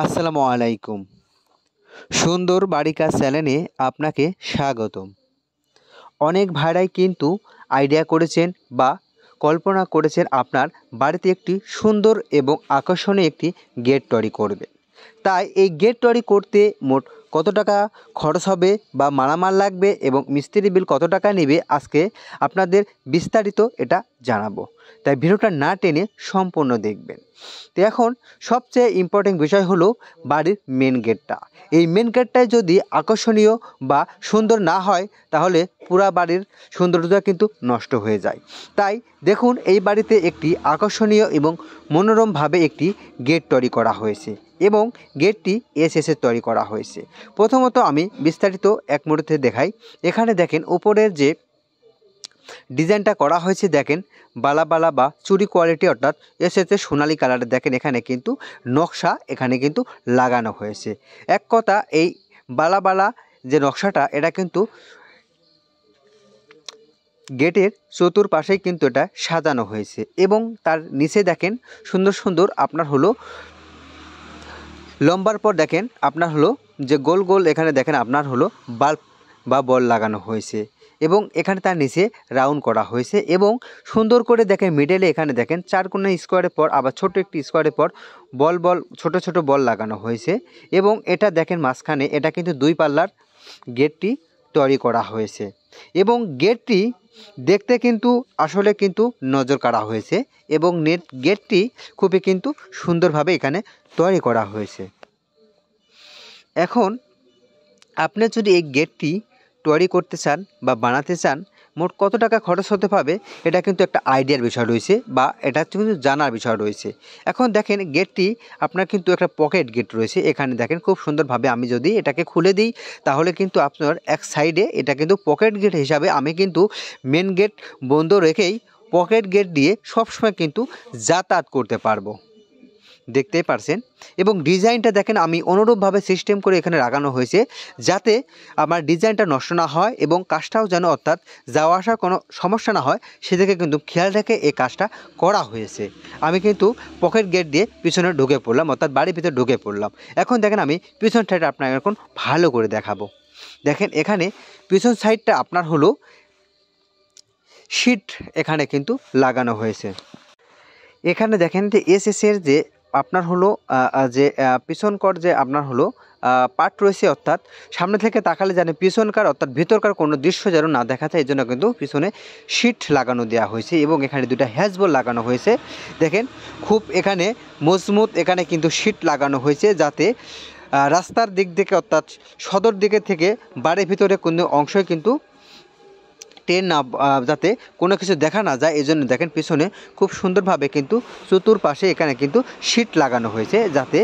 আসসালামু আলাইকুম। সুন্দর বাড়ি কাজ চ্যানেলে আপনাকে স্বাগতম। অনেক ভাইরাই কিন্তু আইডিয়া করেছেন বা কল্পনা করেছেন আপনার বাড়িতে একটি সুন্দর এবং আকর্ষণীয় একটি গেট তৈরি করবে। তাই এই গেট তৈরি করতে মোট কত টাকা খরচ হবে বা মালামাল লাগবে এবং মিস্ত্রি বিল কত টাকা নেবে, আজকে আপনাদের বিস্তারিত এটা জানাবো। তাই ভিডিওটা না টেনে সম্পূর্ণ দেখবেন। তো এখন সবচেয়ে ইম্পর্টেন্ট বিষয় হলো বাড়ির মেন গেটটা। এই মেন গেটটাই যদি আকর্ষণীয় বা সুন্দর না হয় তাহলে পুরা বাড়ির সৌন্দর্যতা কিন্তু নষ্ট হয়ে যায়। তাই দেখুন, এই বাড়িতে একটি আকর্ষণীয় এবং মনোরমভাবে একটি গেট তৈরি করা হয়েছে এবং গেটটি এসএসের তৈরি করা হয়েছে। প্রথমত আমি বিস্তারিত এক মুহূর্তে দেখাই। এখানে দেখেন উপরের যে ডিজাইনটা করা হয়েছে, দেখেন বালা বালা বা চুরি কোয়ালিটি, অর্থাৎ এসেছে সোনালি কালারের। দেখেন এখানে কিন্তু নকশা এখানে কিন্তু লাগানো হয়েছে। এক কথা, এই বালা বালা যে নকশাটা এটা কিন্তু গেটের চতুর্পাশেই কিন্তু এটা সাজানো হয়েছে এবং তার নিচে দেখেন সুন্দর সুন্দর আপনার হলো লম্বার পর দেখেন আপনার হলো যে গোল গোল এখানে দেখেন আপনার হলো বাল্ব বা বল লাগানো হয়েছে এবং এখানে তার নিচে রাউন্ড করা হয়েছে এবং সুন্দর করে দেখেন মিডলে এখানে দেখেন চার কোণা স্কোয়ারের পর আবার ছোট একটি স্কোয়ারের পর বল ছোট ছোট বল লাগানো হয়েছে এবং এটা দেখেন মাঝখানে এটা কিন্তু দুই পাল্লার গেটটি তৈরি করা হয়েছে এবং গেটটি দেখতে কিন্তু আসলে কিন্তু নজর কাড়া হয়েছে এবং গেটটি খুবই কিন্তু সুন্দরভাবে এখানে তৈরি করা হয়েছে। এখন আপনি যদি এই গেটটি তৈরি করতে চান বা বানাতে চান, মোট কত টাকা খরচ হতে পারবে এটা কিন্তু একটা আইডিয়ার বিষয় রয়েছে বা এটা কিন্তু জানার বিষয় রয়েছে। এখন দেখেন গেটটি আপনার কিন্তু একটা পকেট গেট রয়েছে। এখানে দেখেন খুব সুন্দরভাবে আমি যদি এটাকে খুলে দিই তাহলে কিন্তু আপনার এক সাইডে এটা কিন্তু পকেট গেট হিসাবে আমি কিন্তু মেন গেট বন্ধ রেখেই পকেট গেট দিয়ে সবসময় কিন্তু যাতায়াত করতে পারবো, দেখতেই পারছেন। এবং ডিজাইনটা দেখেন আমি অনুরূপভাবে সিস্টেম করে এখানে লাগানো হয়েছে যাতে আমার ডিজাইনটা নষ্ট না হয় এবং কাজটাও যেন অর্থাৎ যাওয়া আসার কোনো সমস্যা না হয় সেদিকে কিন্তু খেয়াল রেখে এই কাজটা করা হয়েছে। আমি কিন্তু পকেট গেট দিয়ে পিছনে ঢুকে পড়লাম, অর্থাৎ বাড়ির ভিতরে ঢুকে পড়লাম। এখন দেখেন আমি পিছন সাইডটা আপনাকে এখন ভালো করে দেখাবো। দেখেন এখানে পিছন সাইডটা আপনার হলো শীট এখানে কিন্তু লাগানো হয়েছে। এখানে দেখেন যে এসএসের যে আপনার হলো যে পিছনকর যে আপনার হলো পার্ট রয়েছে, অর্থাৎ সামনে থেকে তাকালে যেন পিছনকার অর্থাৎ ভিতরকার কোনো দৃশ্য যেন না দেখা যায়, এই জন্য কিন্তু পিছনে শীট লাগানো দেওয়া হয়েছে এবং এখানে দুটা হ্যাজবল লাগানো হয়েছে। দেখেন খুব এখানে মজবুত এখানে কিন্তু শীট লাগানো হয়েছে যাতে রাস্তার দিক থেকে অর্থাৎ সদর দিকে থেকে বাড়ির ভিতরে কোনো অংশই কিন্তু ট্রেন না যাতে কোনো কিছু দেখা না যায়, এই জন্য দেখেন পিছনে খুব সুন্দরভাবে কিন্তু চতুর্পাশে এখানে কিন্তু শীট লাগানো হয়েছে যাতে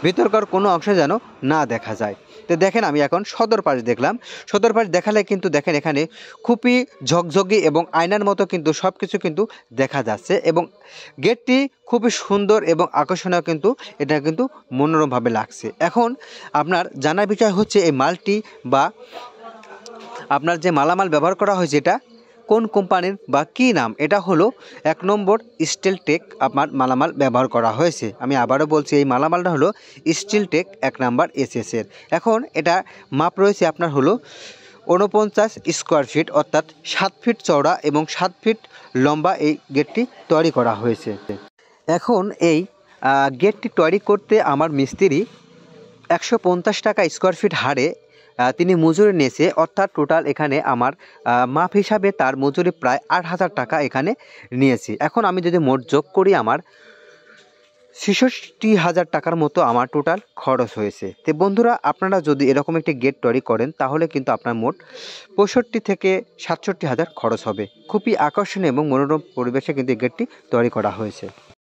ভিতরকার কোনো অংশ যেন না দেখা যায়। তো দেখেন আমি এখন সদর পাশ দেখলাম। সদর পাশ দেখালে কিন্তু দেখেন এখানে খুবই ঝকঝকি এবং আয়নার মতো কিন্তু সব কিছু কিন্তু দেখা যাচ্ছে এবং গেটটি খুবই সুন্দর এবং আকর্ষণীয় কিন্তু এটা কিন্তু মনোরমভাবে লাগছে। এখন আপনার জানার বিষয় হচ্ছে এই মালটি বা আপনার যে মালামাল ব্যবহার করা হয়েছে এটা কোন কোম্পানির বা কী নাম, এটা হলো 1 নম্বর স্টিল টেক আপনার মালামাল ব্যবহার করা হয়েছে। আমি আবারও বলছি এই মালামালটা হলো স্টিল টেক 1 নম্বর এসএসের। এখন এটা মাপ রয়েছে আপনার হলো 49 স্কোয়ার ফিট, অর্থাৎ 7 ফিট চওড়া এবং 7 ফিট লম্বা এই গেটটি তৈরি করা হয়েছে। এখন এই গেটটি তৈরি করতে আমার মিস্ত্রি 150 টাকা স্কোয়ার ফিট হারে তিনি মজুরি নিয়েছে, অর্থাৎ টোটাল এখানে আমার মাপ হিসাবে তার মজুরি প্রায় 8,000 টাকা এখানে নিয়েছি। এখন আমি যদি মোট যোগ করি আমার 66,000 টাকার মতো আমার টোটাল খরচ হয়েছে। তো বন্ধুরা, আপনারা যদি এরকম একটি গেট তৈরি করেন তাহলে কিন্তু আপনার মোট 65 থেকে 67,000 খরচ হবে। খুবই আকর্ষণীয় এবং মনোরম পরিবেশে কিন্তু এই গেটটি তৈরি করা হয়েছে।